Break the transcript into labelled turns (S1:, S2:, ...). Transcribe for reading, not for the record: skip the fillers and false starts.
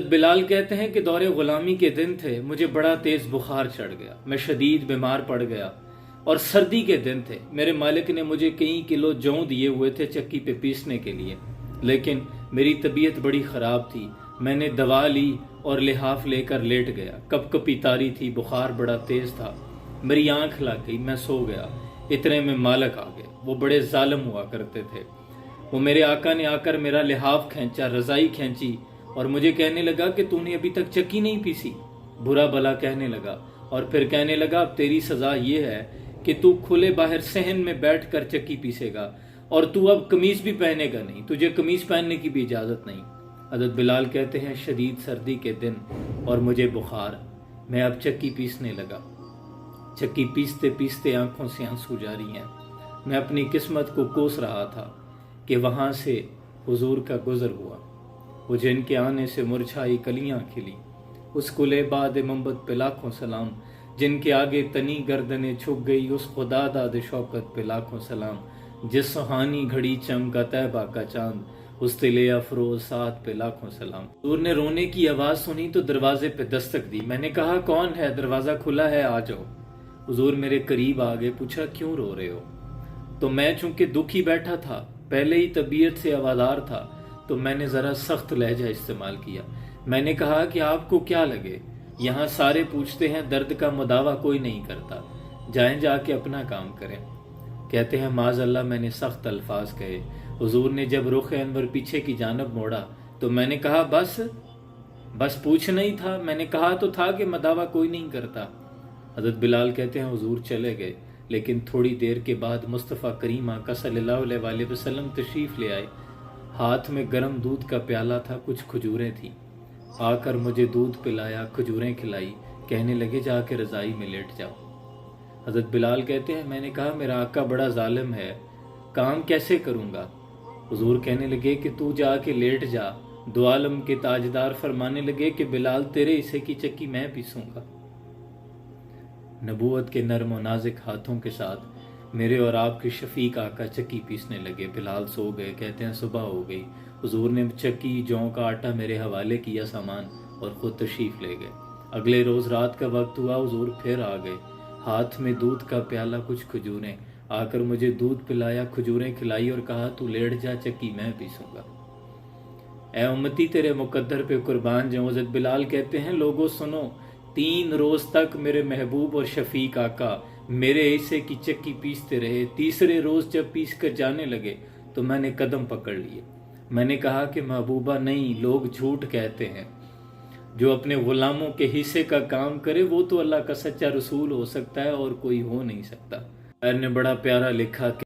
S1: بلال کہتے ہیں کہ دور غلامی کے دن تھے، مجھے بڑا تیز بخار چڑھ گیا، میں شدید بیمار پڑ گیا اور سردی کے دن تھے۔ میرے مالک نے مجھے کئی کلو جوں دیے ہوئے تھے چکی پہ پیسنے کے لیے، لیکن میری طبیعت بڑی خراب تھی۔ میں نے دوا لی اور لحاف لے کر لیٹ گیا۔ کپ کپی تاری تھی، بخار بڑا تیز تھا، میری آنکھ لگ گئی، میں سو گیا۔ اتنے میں مالک آ گئے، وہ بڑے ظالم ہوا کرتے تھے۔ وہ میرے آقا نے آ کر میرا لحاف کھینچا، رضائی کھینچی اور مجھے کہنے لگا کہ تو نے ابھی تک چکی نہیں پیسی۔ برا بلا کہنے لگا اور پھر کہنے لگا اب تیری سزا یہ ہے کہ تو کھلے باہر صحن میں بیٹھ کر چکی پیسے گا اور تو اب قمیص بھی پہنے گا نہیں، تجھے قمیص پہننے کی بھی اجازت نہیں۔ حضرت بلال کہتے ہیں شدید سردی کے دن اور مجھے بخار، میں اب چکی پیسنے لگا۔ چکی پیستے پیستے آنکھوں سے آنسو جاری ہیں۔ میں اپنی قسمت کو کوس رہا تھا کہ وہاں سے حضور کا گزر ہوا، وہ جن کے آنے سے مرجھائی کلیاں کھلی۔ اس کلے باد منبت پہ لاکھوں سلام، جن کے آگے تنی گردنیں جھک گئی۔ اس خدا داد شوکت پہ لاکھوں سلام، جس سہانی گھڑی چمکا طیبہ کا چاند۔ اس تلے افروز ساتھ پہ لاکھوں سلام۔ حضور نے رونے کی آواز سنی تو دروازے پہ دستک دی۔ میں نے کہا کون ہے؟ دروازہ کھلا ہے، آ جاؤ۔ حضور میرے قریب آگے، پوچھا کیوں رو رہے ہو؟ تو میں چونکہ دکھی بیٹھا تھا، پہلے ہی طبیعت سے آوازار تھا، تو میں نے ذرا سخت لہجہ استعمال کیا۔ میں نے کہا کہ آپ کو کیا لگے، یہاں سارے پوچھتے ہیں، درد کا مداوع کوئی نہیں کرتا، جائیں جا کے اپنا کام کریں۔ کہتے ہیں معاذ اللہ میں نے سخت الفاظ کہے۔ حضور نے جب رخ انور پیچھے کی جانب موڑا تو میں نے کہا بس پوچھنا ہی تھا، میں نے کہا تو تھا کہ مداوع کوئی نہیں کرتا۔ حضرت بلال کہتے ہیں حضور چلے گئے، لیکن تھوڑی دیر کے بعد مصطفیٰ کریم آقا صلی اللہ علیہ وآلہ وسلم تشریف لے آئے۔ ہاتھ میں گرم دودھ کا پیالہ تھا، کچھ کھجوریں تھیں۔ آ کر مجھے دودھ پلایا، کھجوریں کھلائی، کہنے لگے جا کے رضائی میں لیٹ جاؤ۔ حضرت بلال کہتے ہیں میں نے کہا میرا آقا بڑا ظالم ہے، کام کیسے کروں گا؟ حضور کہنے لگے کہ تو جا کے لیٹ جا۔ دو عالم کے تاجدار فرمانے لگے کہ بلال تیرے حصے کی چکی میں پیسوں گا۔ نبوت کے نرم و نازک ہاتھوں کے ساتھ میرے اور آپ کے شفیق آقا چکی پیسنے لگے۔ بلال سو گئے، کہتے ہیں صبح ہو گئی۔ حضور نے چکی، جوں کا آٹا میرے حوالے کیا سامان اور خود تشریف لے گئے۔ اگلے روز رات کا وقت ہوا، حضور پھر آ گئے، ہاتھ میں دودھ کا پیالہ، کچھ کھجوریں۔ آ کر مجھے دودھ پلایا، کھجوریں کھلائی اور کہا تو لیٹ جا، چکی میں پیسوں گا۔ اے امتی تیرے مقدر پہ قربان جاؤں۔ حضرت بلال کہتے ہیں لوگوں سنو، 3 روز تک میرے محبوب اور شفیق آقا میرے حصے کی چکی پیستے رہے۔ تیسرے روز جب پیس کر جانے لگے تو میں نے قدم پکڑ لیے۔ میں نے کہا کہ محبوبہ نہیں، لوگ جھوٹ کہتے ہیں، جو اپنے غلاموں کے حصے کا کام کرے وہ تو اللہ کا سچا رسول ہو سکتا ہے اور کوئی ہو نہیں سکتا۔ نے بڑا پیارا لکھا کہ